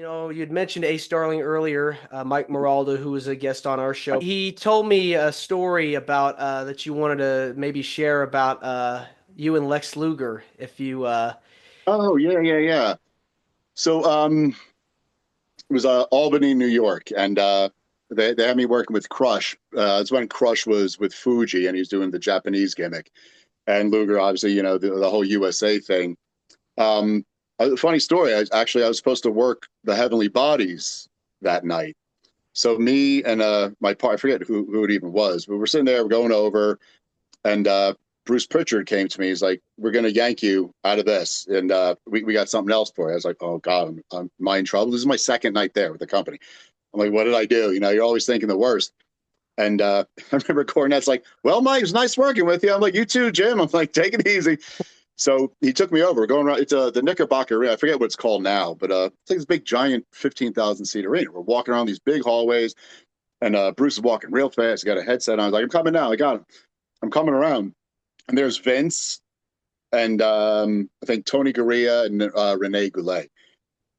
You'd mentioned Ace Starling earlier, Mike Moraldo, who was a guest on our show. He told me a story about that you wanted to maybe share about you and Lex Luger, if you Oh, yeah, yeah, yeah. So it was Albany, New York, and they had me working with Crush. It's when Crush was with Fuji and he's doing the Japanese gimmick, and Luger, obviously, the whole USA thing. Um, Funny story. I was supposed to work the Heavenly Bodies that night. So me and my part, I forget who it even was, but we're sitting there, we're going over, and Bruce Pritchard came to me. He's like, "We're gonna yank you out of this, and we got something else for you." I was like, "Oh God, am I in trouble?" This is my second night there with the company. I'm like, "What did I do?" You're always thinking the worst. And I remember Cornette's like, "Well, Mike, it's nice working with you." I'm like, "You too, Jim." I'm like, "Take it easy." So he took me over. We're going around. It's the Knickerbocker Arena. I forget what it's called now, but it's like this big, giant, 15,000 seat arena. We're walking around these big hallways, and Bruce is walking real fast. He got a headset on. I was like, "I'm coming now. I got him. I'm coming around." And there's Vince and I think Tony Garea and Rene Goulet.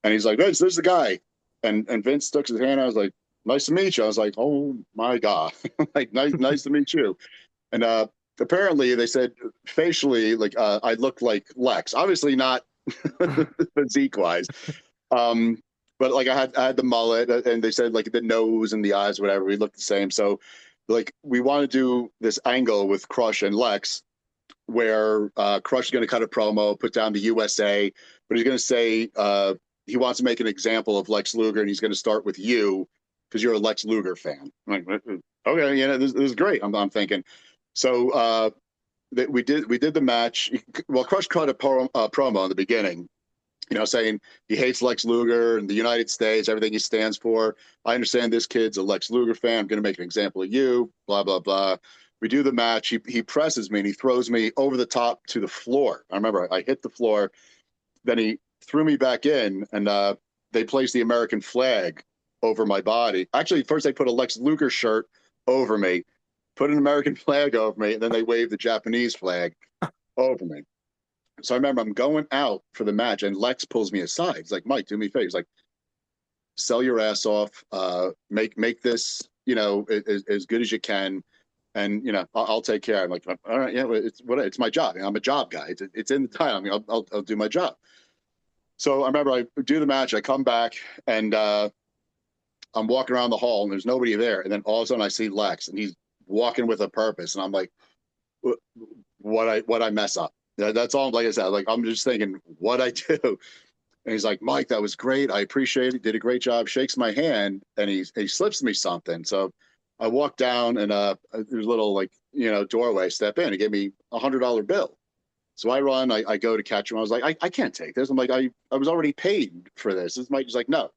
And he's like, "Vince, there's the guy." And Vince took his hand. I was like, "Nice to meet you." I was like, "Oh my God." Like, nice to meet you. And apparently they said facially, like I looked like Lex. Obviously not physique wise. Um, but like I had the mullet and they said like the nose and the eyes, whatever, we looked the same. So like we want to do this angle with Crush and Lex where Crush is going to cut a promo, put down the USA, but he's going to say he wants to make an example of Lex Luger, and he's going to start with you because you're a Lex Luger fan. I'm like, okay, this is great. I'm thinking. So that we did the match. Well, Crush cut a promo in the beginning, saying he hates Lex Luger and the United States, everything he stands for. I understand this kid's a Lex Luger fan. I'm going to make an example of you, blah, blah, blah. We do the match. He presses me and he throws me over the top to the floor. I remember I hit the floor. Then he threw me back in and they placed the American flag over my body. Actually, first they put a Lex Luger shirt over me, put an American flag over me, and then they waved the Japanese flag over me. So I remember I'm going out for the match, and Lex pulls me aside. He's like, "Mike, do me a favor." He's like, "Sell your ass off. Make this, as good as you can, and I'll take care." I'm like, "All right, yeah, it's my job. I'm a job guy. It's in the title. I mean, I'll do my job." So I remember I do the match. I come back, and I'm walking around the hall, and there's nobody there. And then all of a sudden, I see Lex, and he's walking with a purpose, and I'm like, "What I mess up?" That's all. Like I said, like I'm just thinking, what I do. And he's like, "Mike, that was great. I appreciate it. Did a great job." Shakes my hand and he slips me something. So I walk down and there's a little like doorway. Step in. He gave me $100 bill. So I run. I go to catch him. I was like, I can't take this. I'm like, I was already paid for this. This Mike. He's like, no.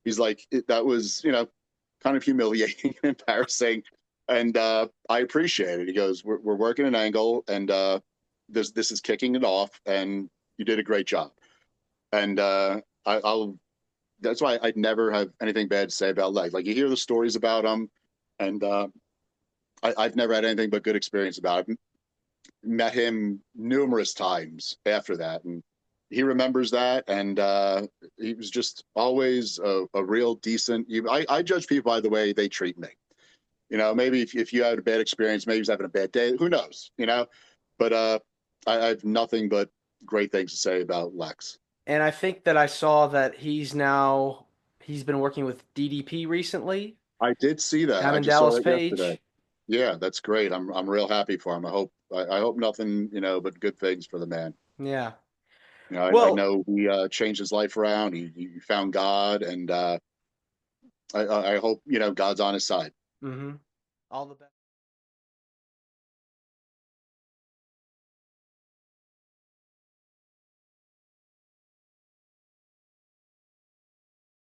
He's like, that was kind of humiliating and embarrassing. And I appreciate it. He goes, we're working an angle and this is kicking it off and you did a great job. And I'll that's why I'd never have anything bad to say about Leg. Like you hear the stories about him, and I've never had anything but good experience about him. Met him numerous times after that, and he remembers that. And he was just always a real decent. I judge people by the way they treat me. Maybe if you had a bad experience, maybe he's having a bad day. Who knows? But I have nothing but great things to say about Lex. and I think that I saw that he's been working with DDP recently I did see that. down I in just saw Dallas that yesterday. Page. Yeah, that's great. I'm real happy for him. I hope nothing, but good things for the man. Yeah. I Well, know he changed his life around. He found God, and I hope God's on his side. all the best.